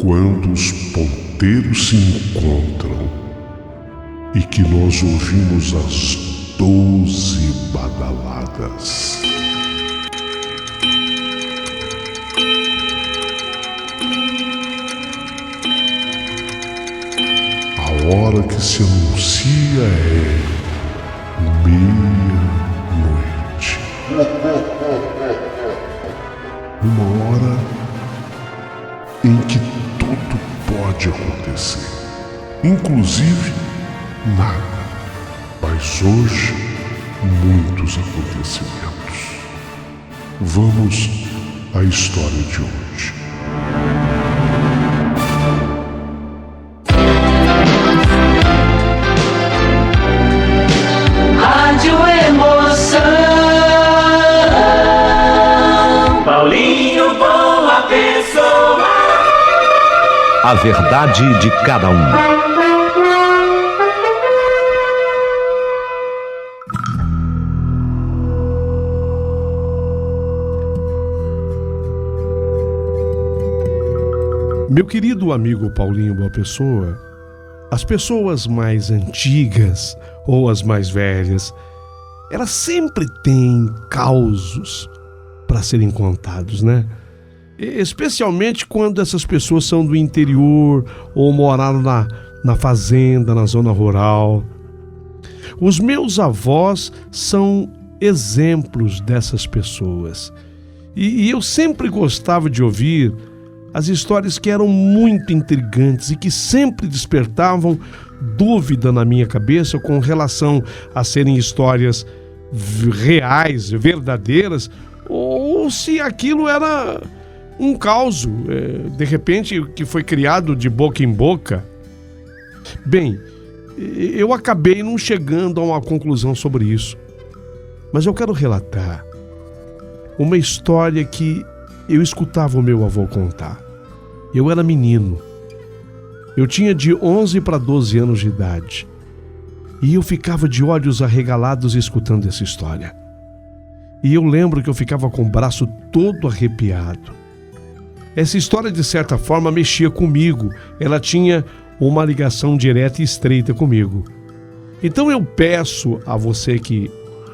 Quando os ponteiros se encontram e que nós ouvimos as 12 badaladas. A hora que se anuncia é meia-noite. Uma hora em que tudo pode acontecer, inclusive nada. Mas hoje, muitos acontecimentos. Vamos à história de hoje. Rádio Emoção. Paulinho Boa Pessoa. A verdade de cada um. Meu querido amigo Paulinho Boa Pessoa, as pessoas mais antigas ou as mais velhas, elas sempre têm causos para serem contados, né? Especialmente quando essas pessoas são do interior ou moraram na fazenda, na zona rural. Os meus avós são exemplos dessas pessoas. E eu sempre gostava de ouvir as histórias que eram muito intrigantes e que sempre despertavam dúvida na minha cabeça com relação a serem histórias reais, verdadeiras, ou se aquilo era um caos, de repente, que foi criado de boca em boca. Bem, eu acabei não chegando a uma conclusão sobre isso, mas eu quero relatar uma história que eu escutava o meu avô contar. Eu era menino. Eu tinha de 11 para 12 anos de idade. E eu ficava de olhos arregalados escutando essa história. E eu lembro que eu ficava com o braço todo arrepiado. Essa história, de certa forma, mexia comigo. Ela tinha uma ligação direta e estreita comigo. Então eu peço a você que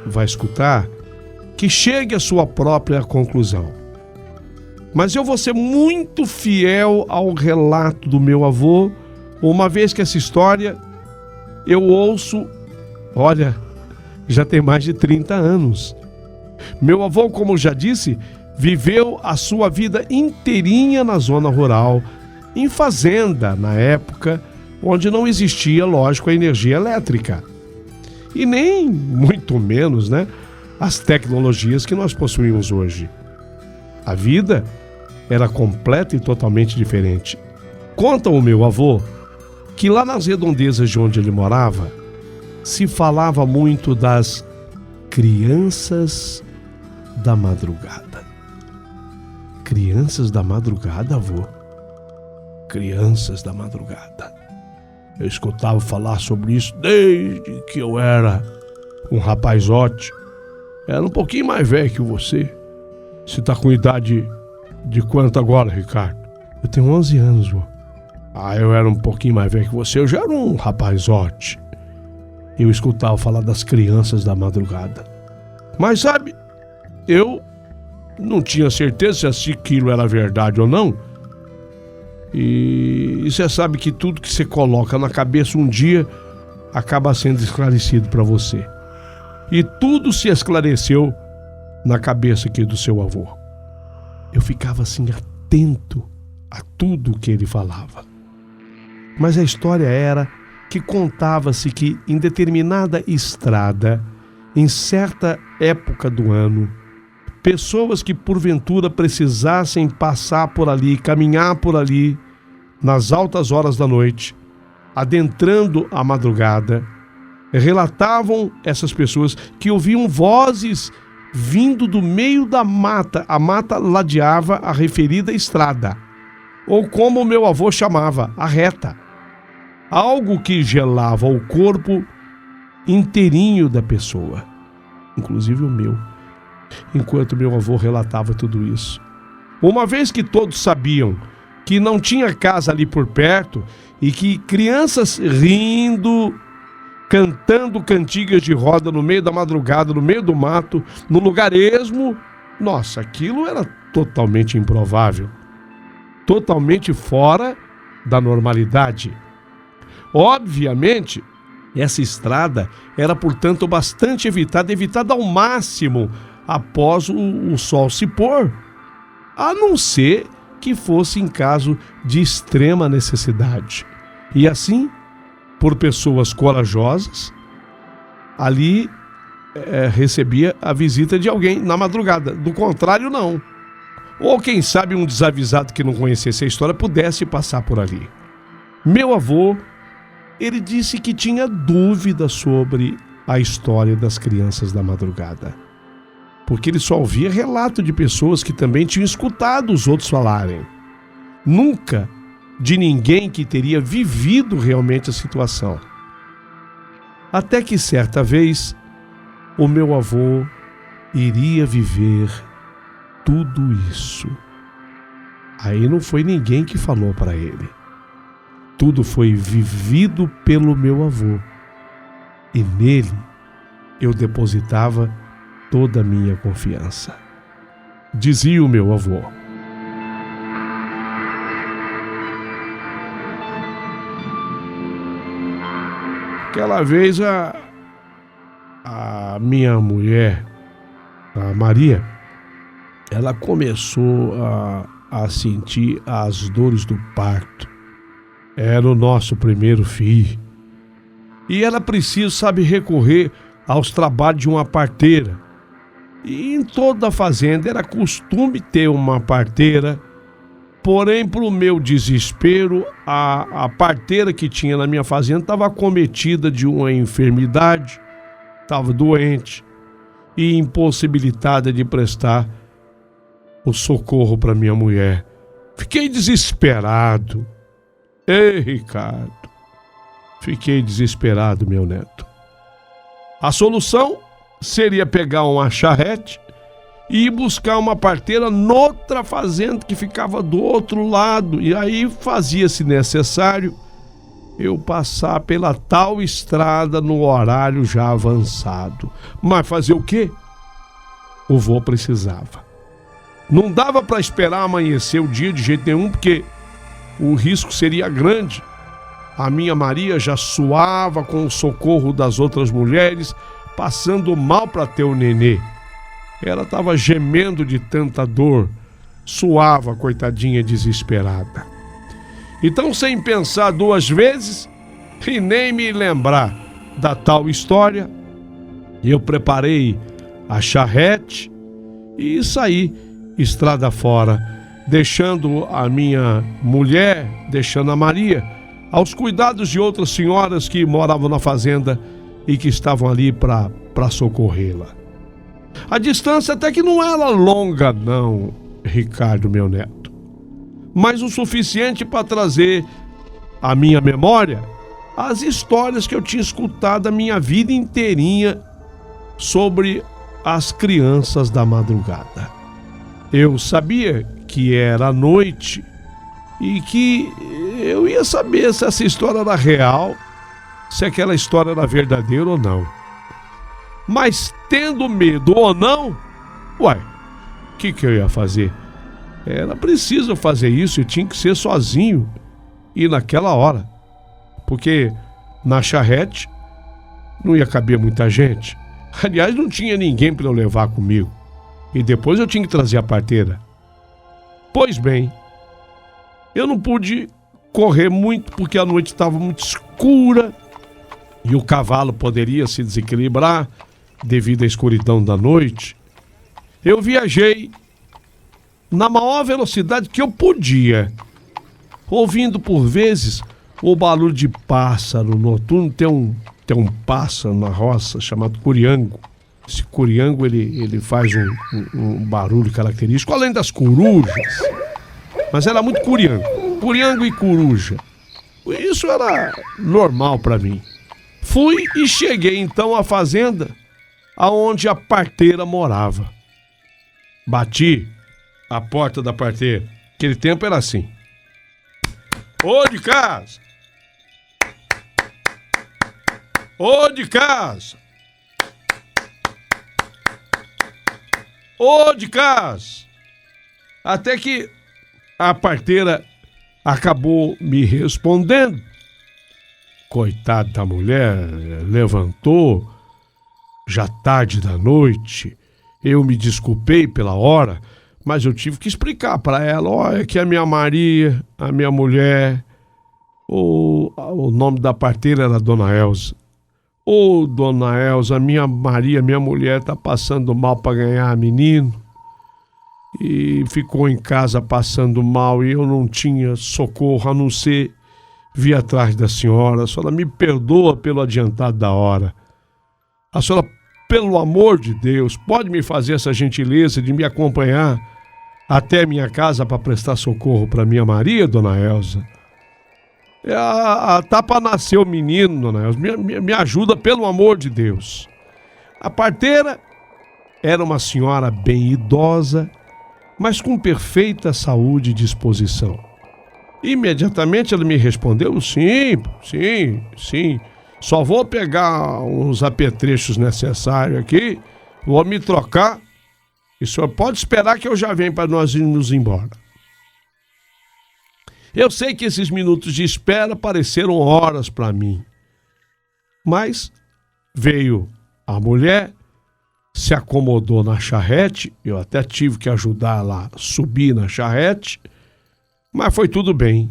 vai escutar que chegue à sua própria conclusão. Mas eu vou ser muito fiel ao relato do meu avô, uma vez que essa história eu ouço, olha, já tem mais de 30 anos. Meu avô, como já disse, viveu a sua vida inteirinha na zona rural, em fazenda, na época onde não existia, lógico, a energia elétrica. E nem, muito menos, as tecnologias que nós possuímos hoje. A vida era completa e totalmente diferente. Conta o meu avô que lá nas redondezas de onde ele morava, se falava muito das crianças da madrugada. Crianças da madrugada, avô? Crianças da madrugada. Eu escutava falar sobre isso desde que eu era um rapazote. Era um pouquinho mais velho que você. Você tá com idade de quanto agora, Ricardo? Eu tenho 11 anos, vô. Eu era um pouquinho mais velho que você. Eu já era um rapazote. Eu escutava falar das crianças da madrugada. Mas sabe, eu não tinha certeza se aquilo era verdade ou não. E você sabe que tudo que você coloca na cabeça um dia acaba sendo esclarecido para você. E tudo se esclareceu na cabeça aqui do seu avô. Eu ficava assim atento a tudo que ele falava. Mas a história era que contava-se que em determinada estrada, em certa época do ano, pessoas que porventura precisassem passar por ali, caminhar por ali, nas altas horas da noite, adentrando a madrugada, relatavam essas pessoas que ouviam vozes vindo do meio da mata. A mata ladeava a referida estrada, ou como o meu avô chamava, a reta. Algo que gelava o corpo inteirinho da pessoa, inclusive o meu, enquanto meu avô relatava tudo isso. Uma vez que todos sabiam que não tinha casa ali por perto e que crianças rindo, cantando cantigas de roda no meio da madrugada, no meio do mato, no lugar esmo, nossa, aquilo era totalmente improvável, totalmente fora da normalidade. Obviamente, essa estrada era, portanto, bastante evitada ao máximo após o sol se pôr, a não ser que fosse em caso de extrema necessidade. E assim, por pessoas corajosas, ali recebia a visita de alguém na madrugada. Do contrário, não. Ou quem sabe um desavisado que não conhecesse a história pudesse passar por ali. Meu avô, ele disse que tinha dúvida sobre a história das crianças da madrugada, porque ele só ouvia relato de pessoas que também tinham escutado os outros falarem. Nunca de ninguém que teria vivido realmente a situação. Até que certa vez, o meu avô iria viver tudo isso. Aí não foi ninguém que falou para ele. Tudo foi vivido pelo meu avô. E nele eu depositava toda a minha confiança. Dizia o meu avô. Aquela vez a minha mulher, a Maria, ela começou a sentir as dores do parto. Era o nosso primeiro filho. E era preciso, recorrer aos trabalhos de uma parteira. E em toda a fazenda era costume ter uma parteira. Porém, para o meu desespero, a parteira que tinha na minha fazenda estava acometida de uma enfermidade, estava doente e impossibilitada de prestar o socorro para minha mulher. Fiquei desesperado. Ei, Ricardo, fiquei desesperado, meu neto. A solução seria pegar uma charrete e ir buscar uma parteira noutra fazenda que ficava do outro lado. E aí fazia-se necessário eu passar pela tal estrada no horário já avançado. Mas fazer o quê? O vô precisava. Não dava para esperar amanhecer o dia de jeito nenhum, porque o risco seria grande. A minha Maria já suava com o socorro das outras mulheres, passando mal para ter o nenê. Ela estava gemendo de tanta dor, suava, coitadinha, desesperada. Então, sem pensar duas vezes e nem me lembrar da tal história, eu preparei a charrete e saí estrada fora, deixando a minha mulher, deixando a Maria, aos cuidados de outras senhoras que moravam na fazenda e que estavam ali para socorrê-la. A distância até que não era longa, não, Ricardo, meu neto, mas o suficiente para trazer à minha memória as histórias que eu tinha escutado a minha vida inteirinha sobre as crianças da madrugada. Eu sabia que era noite e que eu ia saber se essa história era real, se aquela história era verdadeira ou não. Mas tendo medo ou não, o que eu ia fazer? Era preciso fazer isso, eu tinha que ser sozinho e naquela hora, porque na charrete não ia caber muita gente. Aliás, não tinha ninguém para eu levar comigo. E depois eu tinha que trazer a parteira. Pois bem, eu não pude correr muito porque a noite estava muito escura e o cavalo poderia se desequilibrar devido à escuridão da noite. Eu viajei na maior velocidade que eu podia, ouvindo por vezes o barulho de pássaro noturno. Tem um pássaro na roça chamado curiango. Esse curiango ele faz um barulho característico, além das corujas. Mas era muito curiango e coruja. Isso era normal para mim. Fui e cheguei então à fazenda aonde a parteira morava. Bati a porta da parteira. Aquele tempo era assim. Ô de casa! Ô de casa! Ô de casa! Até que a parteira acabou me respondendo. Coitada da mulher, levantou, já tarde da noite. Eu me desculpei pela hora, mas eu tive que explicar para ela, olha que a minha Maria, a minha mulher, o nome da parteira era Dona Elza. Ô, Dona Elza, minha Maria, minha mulher tá passando mal para ganhar menino e ficou em casa passando mal e eu não tinha socorro a não ser vir atrás da senhora. A senhora me perdoa pelo adiantado da hora. A senhora, pelo amor de Deus, pode me fazer essa gentileza de me acompanhar até minha casa para prestar socorro para minha Maria, Dona Elza? Tá para nascer o menino, Dona Elza. Me ajuda, pelo amor de Deus. A parteira era uma senhora bem idosa, mas com perfeita saúde e disposição. Imediatamente ela me respondeu, sim. Só vou pegar uns apetrechos necessários aqui, vou me trocar, e o senhor pode esperar que eu já venho para nós irmos embora. Eu sei que esses minutos de espera pareceram horas para mim, mas veio a mulher, se acomodou na charrete, eu até tive que ajudar lá a subir na charrete, mas foi tudo bem.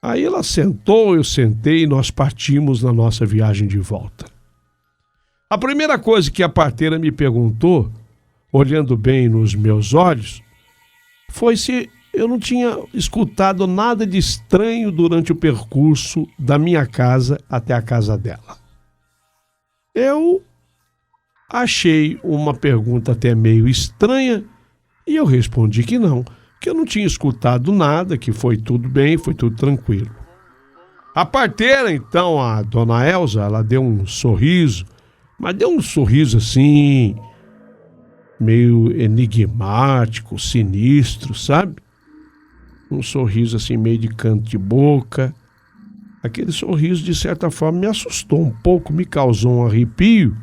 Aí ela sentou, eu sentei e nós partimos na nossa viagem de volta. A primeira coisa que a parteira me perguntou, olhando bem nos meus olhos, foi se eu não tinha escutado nada de estranho durante o percurso da minha casa até a casa dela. Eu achei uma pergunta até meio estranha e eu respondi que não, que eu não tinha escutado nada, que foi tudo bem, foi tudo tranquilo. A parteira, então, a Dona Elza, ela deu um sorriso, mas deu um sorriso assim, meio enigmático, sinistro, sabe? Um sorriso assim, meio de canto de boca. Aquele sorriso, de certa forma, me assustou um pouco, me causou um arrepio.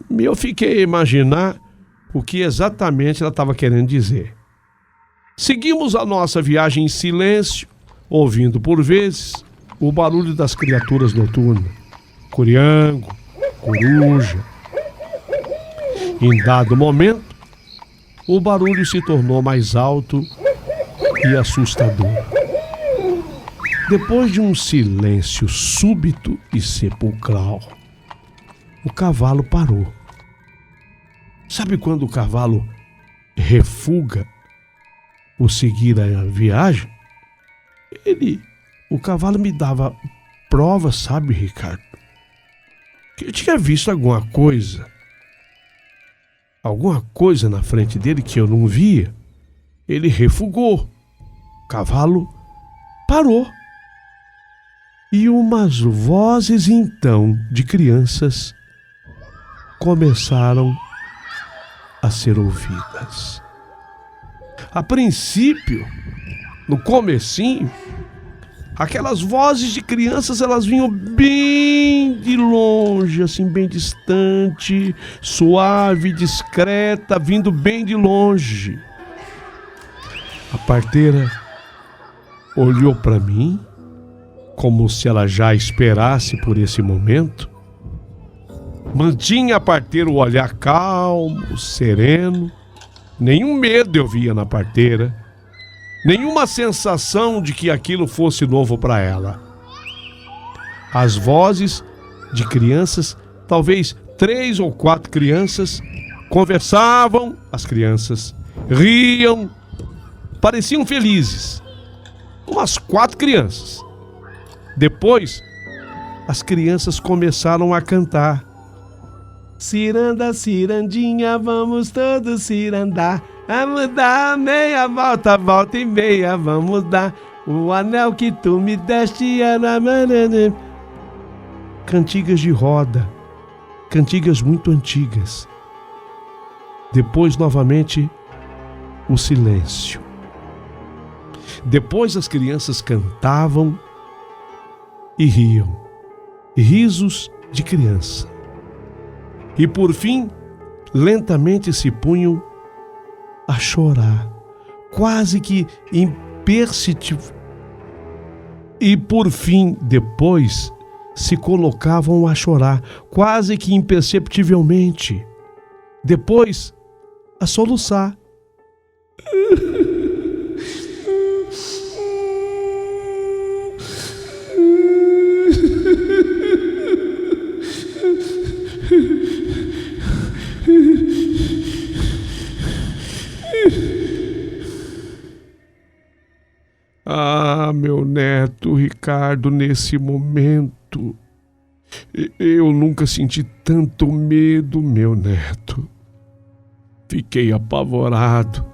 E eu fiquei a imaginar o que exatamente ela estava querendo dizer. Seguimos a nossa viagem em silêncio, ouvindo por vezes o barulho das criaturas noturnas. Curiango, coruja. Em dado momento, o barulho se tornou mais alto e assustador. Depois de um silêncio súbito e sepulcral, o cavalo parou. Sabe quando o cavalo refuga o seguir a viagem? O cavalo me dava prova, sabe, Ricardo, que eu tinha visto alguma coisa na frente dele que eu não via. Ele refugou. O cavalo parou. E umas vozes, então, de crianças começaram a ser ouvidas. A princípio, no comecinho, aquelas vozes de crianças, elas vinham bem de longe, assim, bem distante, suave, discreta, vindo bem de longe. A parteira olhou para mim, como se ela já esperasse por esse momento. Mantinha a parteira o olhar calmo, sereno. Nenhum medo eu via na parteira, nenhuma sensação de que aquilo fosse novo para ela. As vozes de crianças, talvez 3 ou 4 crianças, conversavam, as crianças riam, pareciam felizes. Umas 4 crianças. Depois, as crianças começaram a cantar. Ciranda, cirandinha, vamos todos cirandar. Vamos dar meia volta, volta e meia, vamos dar. O anel que tu me deste era... Cantigas de roda, cantigas muito antigas. Depois, novamente, o silêncio. Depois as crianças cantavam e riam. Risos de criança. E por fim, lentamente se punham a chorar, quase que imperceptível. E por fim, depois, se colocavam a chorar, quase que imperceptivelmente. Depois, a soluçar. Ah, meu neto Ricardo, nesse momento, eu nunca senti tanto medo, meu neto. Fiquei apavorado.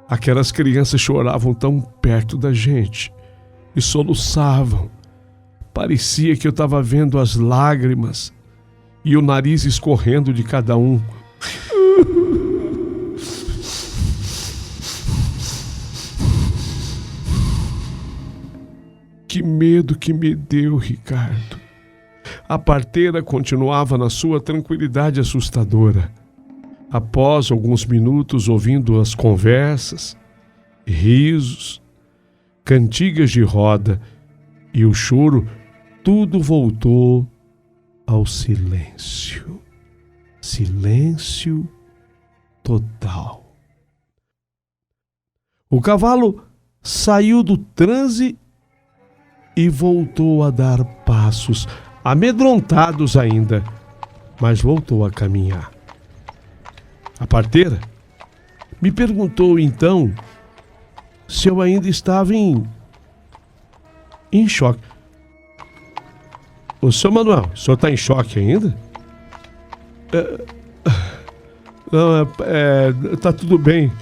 Aquelas crianças choravam tão perto da gente e soluçavam. Parecia que eu estava vendo as lágrimas e o nariz escorrendo de cada um. Que medo que me deu, Ricardo. A parteira continuava na sua tranquilidade assustadora. Após alguns minutos ouvindo as conversas, risos, cantigas de roda e o choro, tudo voltou ao silêncio. Silêncio total. O cavalo saiu do transe e voltou a dar passos, amedrontados ainda, mas voltou a caminhar. A parteira me perguntou então se eu ainda estava em choque. O senhor Manuel, o senhor está em choque ainda? Não, tá tudo bem,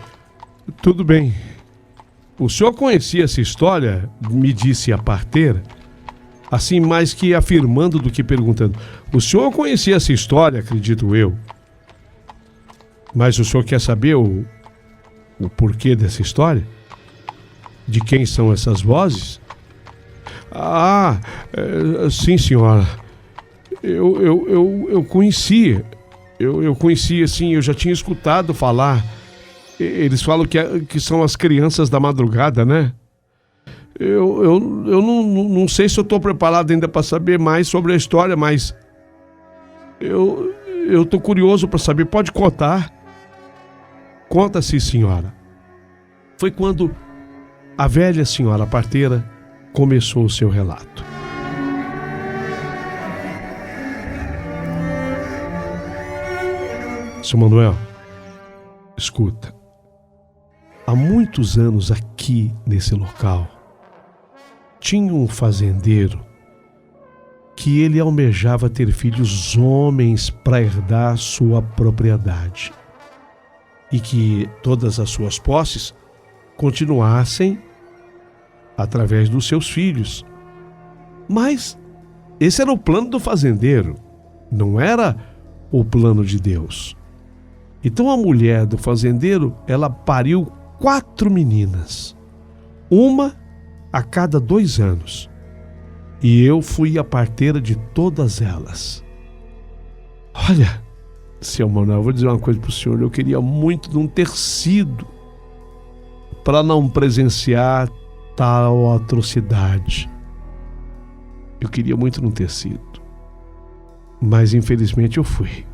tudo bem. O senhor conhecia essa história? Me disse a parteira, assim mais que afirmando do que perguntando. O senhor conhecia essa história, acredito eu. Mas o senhor quer saber o porquê dessa história? De quem são essas vozes? Sim, senhora. Eu conhecia. Eu conhecia, sim, eu já tinha escutado falar. Eles falam que são as crianças da madrugada, né? Eu não sei se eu estou preparado ainda para saber mais sobre a história, mas eu estou curioso para saber. Pode contar? Conta-se, senhora. Foi quando a velha senhora parteira começou o seu relato. Seu Manuel, escuta. Há muitos anos aqui nesse local, tinha um fazendeiro que ele almejava ter filhos homens para herdar sua propriedade e que todas as suas posses continuassem através dos seus filhos. Mas esse era o plano do fazendeiro, não era o plano de Deus. Então a mulher do fazendeiro, ela pariu 4 meninas, uma a cada 2 anos, e eu fui a parteira de todas elas. Olha, seu Manuel, eu vou dizer uma coisa para o senhor, eu queria muito não ter sido, para não presenciar tal atrocidade. Eu queria muito não ter sido, mas infelizmente eu fui.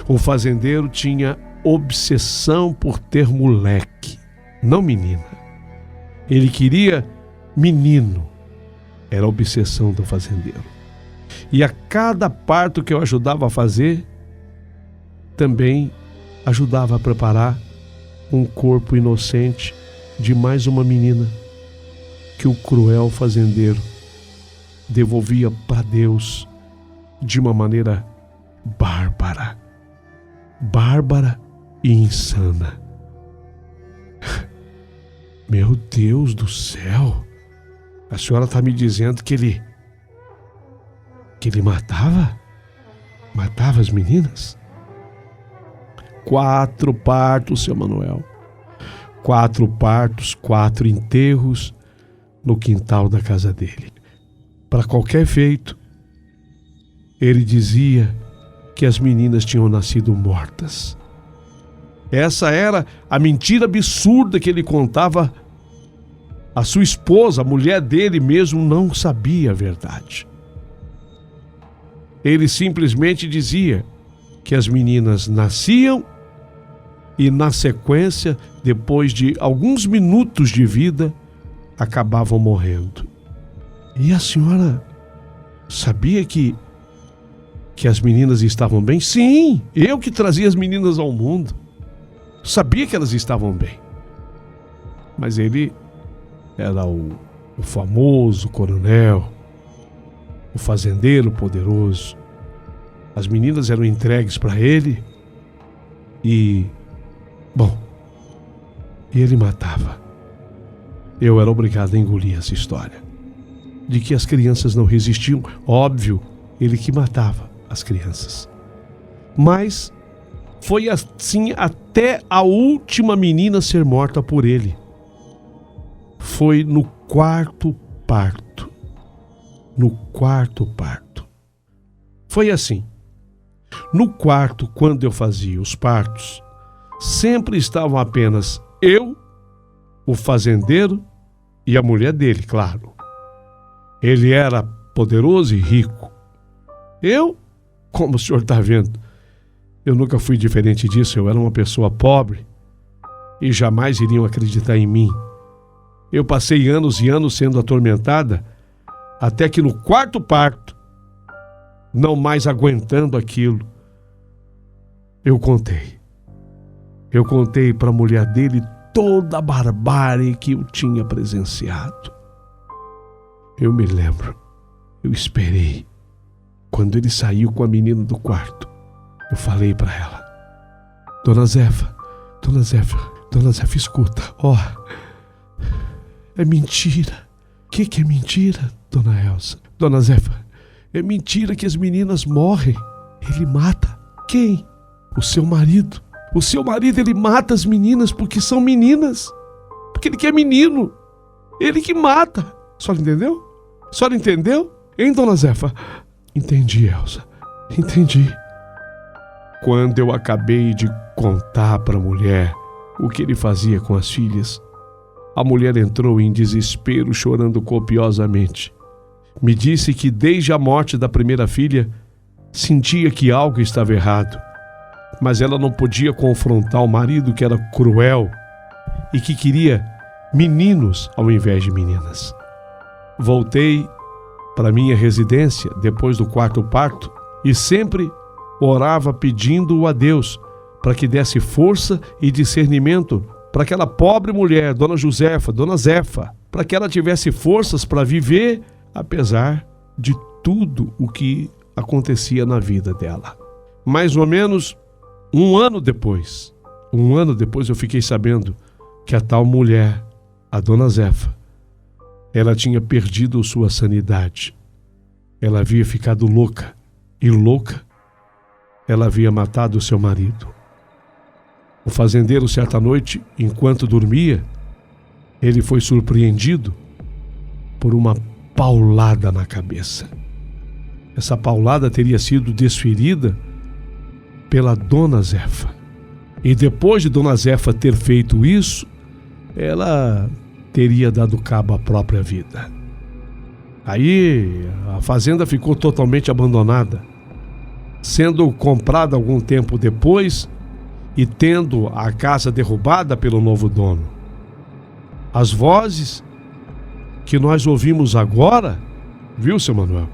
O fazendeiro tinha obsessão por ter moleque, não menina. Ele queria menino. Era a obsessão do fazendeiro. E a cada parto que eu ajudava a fazer, também ajudava a preparar um corpo inocente de mais uma menina que o cruel fazendeiro devolvia para Deus de uma maneira bárbara e insana. Meu Deus do céu! A senhora está me dizendo que ele matava as meninas? 4 partos, seu Manuel. 4 partos, 4 enterros no quintal da casa dele. Para qualquer efeito, ele dizia que as meninas tinham nascido mortas. Essa era a mentira absurda que ele contava. A sua esposa, a mulher dele mesmo, não sabia a verdade. Ele simplesmente dizia que as meninas nasciam e, na sequência, depois de alguns minutos de vida, acabavam morrendo. E a senhora sabia que as meninas estavam bem? Sim, eu que trazia as meninas ao mundo. Sabia que elas estavam bem. Mas ele era o famoso coronel, o fazendeiro poderoso. As meninas eram entregues para ele e ele matava. Eu era obrigado a engolir essa história de que as crianças não resistiam. Óbvio, ele que matava as crianças. Mas foi assim até a última menina ser morta por ele. Foi no 4º parto. No 4º parto. Foi assim. No quarto, quando eu fazia os partos, sempre estavam apenas eu, o fazendeiro e a mulher dele, claro. Ele era poderoso e rico. Eu, como o senhor está vendo, eu nunca fui diferente disso. Eu era uma pessoa pobre e jamais iriam acreditar em mim. Eu passei anos e anos sendo atormentada, até que no 4º parto, não mais aguentando aquilo, eu contei para a mulher dele toda a barbárie que eu tinha presenciado. Eu me lembro, eu esperei. Quando ele saiu com a menina do quarto, eu falei para ela: Dona Zefa, escuta, é mentira. O que é mentira, Dona Elsa? Dona Zefa, é mentira que as meninas morrem. Ele mata. Quem? O seu marido. O seu marido, ele mata as meninas porque são meninas. Porque ele quer menino. Ele que mata. A senhora entendeu? A senhora entendeu? Hein, Dona Zefa? Entendi, Elsa. Entendi. Quando eu acabei de contar para a mulher o que ele fazia com as filhas, a mulher entrou em desespero, chorando copiosamente. Me disse que desde a morte da primeira filha, sentia que algo estava errado, mas ela não podia confrontar o marido, que era cruel e que queria meninos ao invés de meninas. Voltei para minha residência depois do 4º parto e sempre orava pedindo a Deus para que desse força e discernimento para aquela pobre mulher, Dona Josefa, Dona Zefa, para que ela tivesse forças para viver apesar de tudo o que acontecia na vida dela. Mais ou menos um ano depois eu fiquei sabendo que a tal mulher, a Dona Zefa, ela tinha perdido sua sanidade. Ela havia ficado louca, e louca, ela havia matado o seu marido. O fazendeiro, certa noite, enquanto dormia, ele foi surpreendido por uma paulada na cabeça. Essa paulada teria sido desferida pela Dona Zefa. E depois de Dona Zefa ter feito isso, ela teria dado cabo à própria vida. Aí a fazenda ficou totalmente abandonada, sendo comprada algum tempo depois e tendo a casa derrubada pelo novo dono. As vozes que nós ouvimos agora, viu, seu Manuel?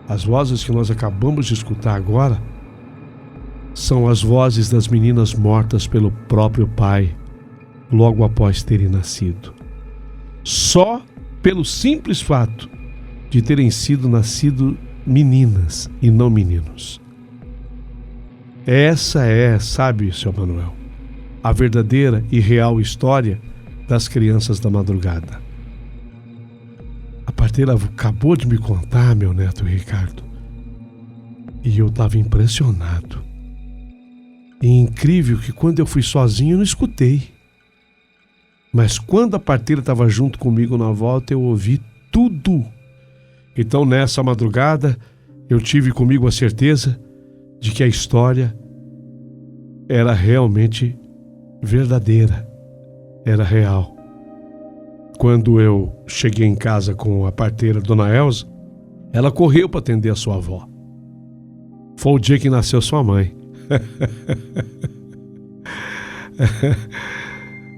As vozes que nós acabamos de escutar agora são as vozes das meninas mortas pelo próprio pai, logo após terem nascido. Só pelo simples fato de terem sido nascido meninas e não meninos. Essa é, sabe, seu Manuel, a verdadeira e real história das crianças da madrugada. A parteira acabou de me contar, meu neto Ricardo, e eu estava impressionado. E incrível que quando eu fui sozinho eu não escutei. Mas quando a parteira estava junto comigo na volta, eu ouvi tudo. Então, nessa madrugada, eu tive comigo a certeza de que a história era realmente verdadeira, era real. Quando eu cheguei em casa com a parteira, Dona Elza, ela correu para atender a sua avó. Foi o dia que nasceu sua mãe.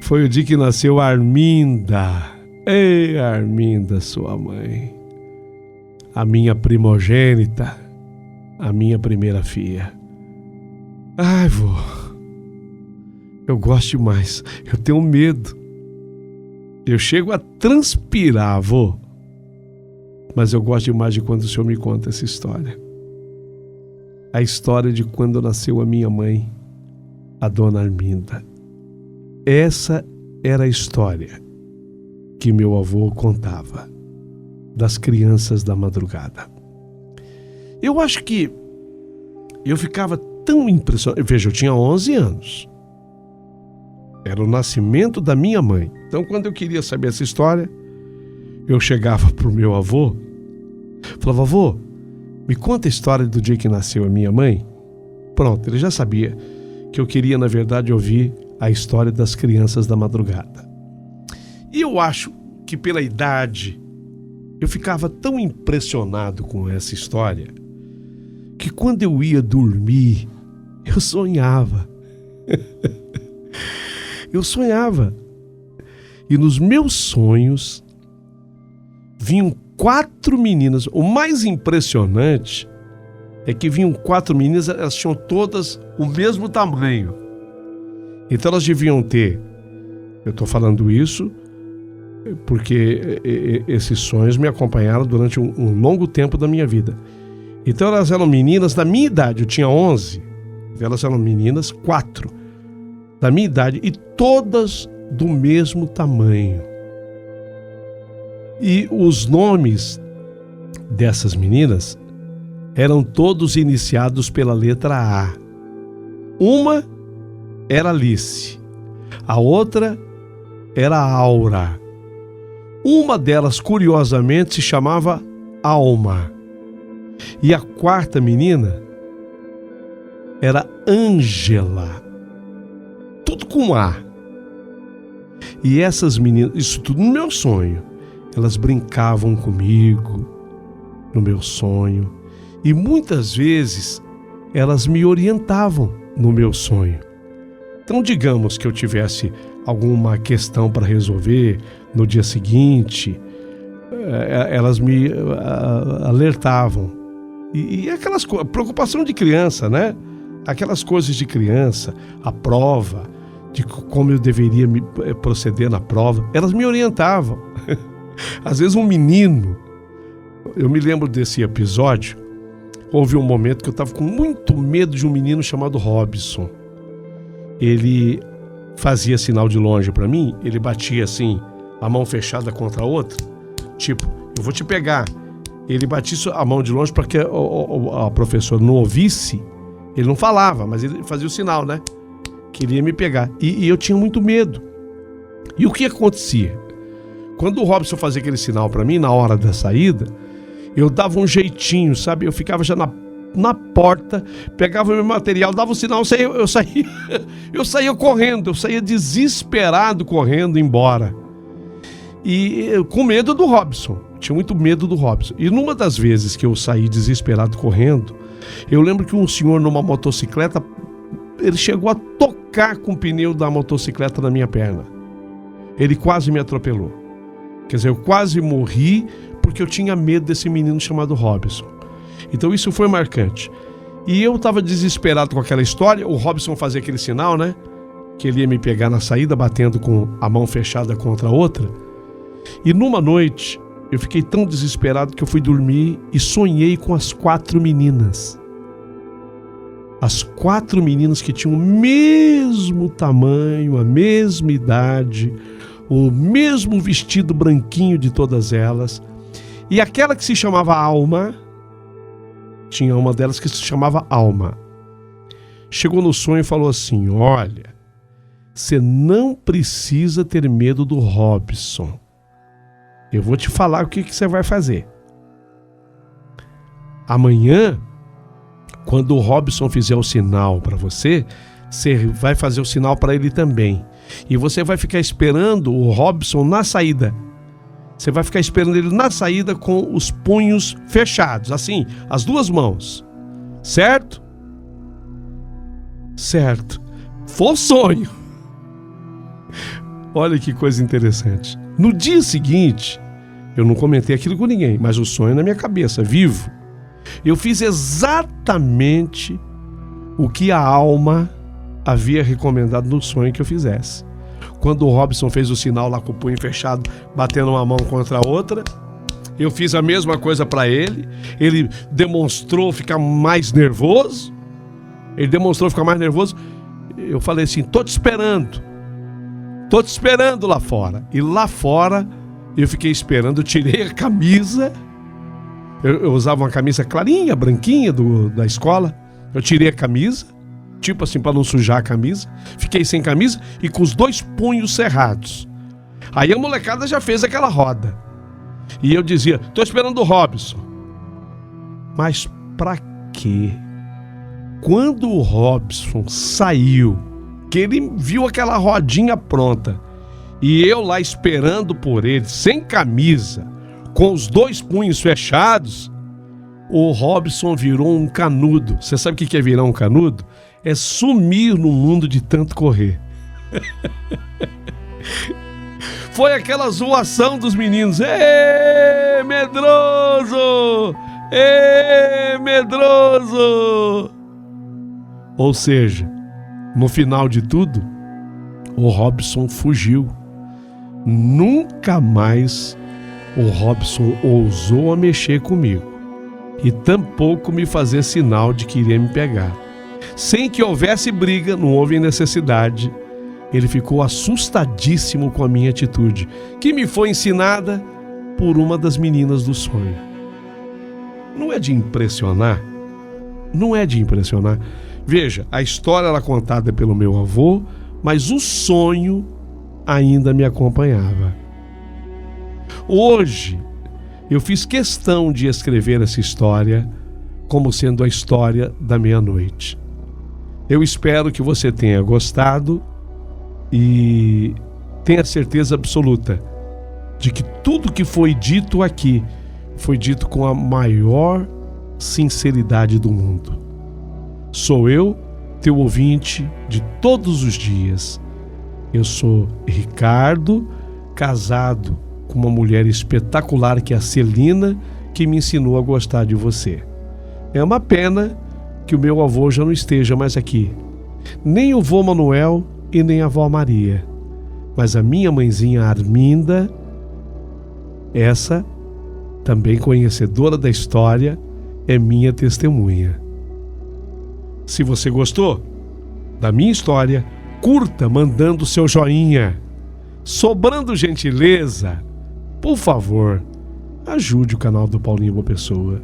Foi o dia que nasceu Arminda. Ei, Arminda, sua mãe. A minha primogênita. A minha primeira filha. Ai, vô. Eu gosto demais. Eu tenho medo. Eu chego a transpirar, vô. Mas eu gosto demais de quando o senhor me conta essa história. A história de quando nasceu a minha mãe, a dona Arminda. Essa era a história que meu avô contava das crianças da madrugada. Eu acho que eu ficava tão impressionado. Veja, eu tinha 11 anos. Era o nascimento da minha mãe. Então, quando eu queria saber essa história, eu chegava pro meu avô, falava: avô, me conta a história do dia que nasceu a minha mãe. Pronto, ele já sabia que eu queria, na verdade, ouvir a história das crianças da madrugada. E eu acho que pela idade, eu ficava tão impressionado com essa história, que quando eu ia dormir, eu sonhava. Eu sonhava. E nos meus sonhos, vinham 4 meninas. O mais impressionante é que vinham 4 meninas, elas tinham todas o mesmo tamanho. Então elas deviam ter, eu estou falando isso porque esses sonhos me acompanharam durante um longo tempo da minha vida. Então elas eram meninas da minha idade, eu tinha 11, elas eram meninas 4 da minha idade e todas do mesmo tamanho. E os nomes dessas meninas eram todos iniciados pela letra A. Uma era Alice, a outra era Aura. Uma delas, curiosamente, se chamava Alma. E a quarta menina era Ângela. Tudo com A. E essas meninas, isso tudo no meu sonho, elas brincavam comigo no meu sonho. E muitas vezes elas me orientavam no meu sonho. Então, digamos que eu tivesse alguma questão para resolver no dia seguinte, elas me alertavam. E aquelas preocupação de criança, né? Aquelas coisas de criança, a prova, de como eu deveria me proceder na prova, elas me orientavam. Às vezes um menino, eu me lembro desse episódio, houve um momento que eu estava com muito medo de um menino chamado Robson. Ele fazia sinal de longe para mim, ele batia assim, a mão fechada contra a outra, tipo, eu vou te pegar. Ele batia a mão de longe para que a professora não ouvisse. Ele não falava, mas ele fazia o sinal, né? Queria me pegar. E eu tinha muito medo. E o que acontecia? Quando o Robson fazia aquele sinal para mim, na hora da saída, eu dava um jeitinho, sabe? Eu ficava já na porta, pegava o meu material, dava o sinal, eu saía correndo, eu saía desesperado correndo embora. E com medo do Robson, tinha muito medo do Robson. E numa das vezes que eu saí desesperado correndo, eu lembro que um senhor numa motocicleta, ele chegou a tocar com o pneu da motocicleta na minha perna. Ele quase me atropelou. Quer dizer, eu quase morri porque eu tinha medo desse menino chamado Robson. Então isso foi marcante. E eu estava desesperado com aquela história. O Robson fazia aquele sinal, né? Que ele ia me pegar na saída, batendo com a mão fechada contra a outra. E numa noite, eu fiquei tão desesperado que eu fui dormir e sonhei com as 4 meninas. As 4 meninas que tinham o mesmo tamanho, a mesma idade, o mesmo vestido branquinho de todas elas. E aquela que se chamava Alma, tinha uma delas que se chamava Alma. Chegou no sonho e falou assim: olha, você não precisa ter medo do Robson. Eu vou te falar o que você vai fazer. Amanhã, quando o Robson fizer o sinal para você, você vai fazer o sinal para ele também. E você vai ficar esperando o Robson na saída. Você vai ficar esperando ele na saída com os punhos fechados, assim, as duas mãos. Certo? Certo. Foi sonho. Olha que coisa interessante. No dia seguinte, eu não comentei aquilo com ninguém, mas o sonho na minha cabeça, vivo. Eu fiz exatamente o que a alma havia recomendado no sonho que eu fizesse. Quando o Robson fez o sinal lá com o punho fechado, batendo uma mão contra a outra, eu fiz a mesma coisa para ele. Ele demonstrou ficar mais nervoso. Eu falei assim, tô te esperando lá fora. E lá fora eu fiquei esperando, eu tirei a camisa. Eu usava uma camisa clarinha, branquinha da escola. Eu tirei a camisa, tipo assim, para não sujar a camisa. Fiquei sem camisa e com os dois punhos cerrados. Aí a molecada já fez aquela roda. E eu dizia, tô esperando o Robson. Mas pra quê? Quando o Robson saiu, que ele viu aquela rodinha pronta, e eu lá esperando por ele, sem camisa, com os dois punhos fechados, o Robson virou um canudo. Você sabe o que é virar um canudo? É sumir no mundo de tanto correr. Foi aquela zoação dos meninos. Ê, medroso! Ê, medroso! Ou seja, no final de tudo, o Robson fugiu. Nunca mais o Robson ousou a mexer comigo e tampouco me fazer sinal de que iria me pegar. Sem que houvesse briga, não houve necessidade. Ele ficou assustadíssimo com a minha atitude, que me foi ensinada por uma das meninas do sonho. Não é de impressionar? Não é de impressionar. Veja, a história era contada pelo meu avô, mas o sonho ainda me acompanhava. Hoje, eu fiz questão de escrever essa história como sendo a história da meia-noite. Eu espero que você tenha gostado e tenha certeza absoluta de que tudo que foi dito aqui foi dito com a maior sinceridade do mundo. Sou eu, teu ouvinte de todos os dias. Eu sou Ricardo, casado com uma mulher espetacular que é a Celina, que me ensinou a gostar de você. É uma pena que o meu avô já não esteja mais aqui. Nem o vô Manuel e nem a avó Maria. Mas a minha mãezinha Arminda, essa, também conhecedora da história, é minha testemunha. Se você gostou da minha história, curta mandando seu joinha. Sobrando gentileza, por favor, ajude o canal do Paulinho Boa Pessoa.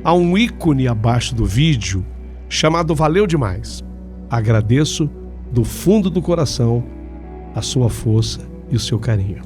Há um ícone abaixo do vídeo chamado Valeu Demais. Agradeço do fundo do coração a sua força e o seu carinho.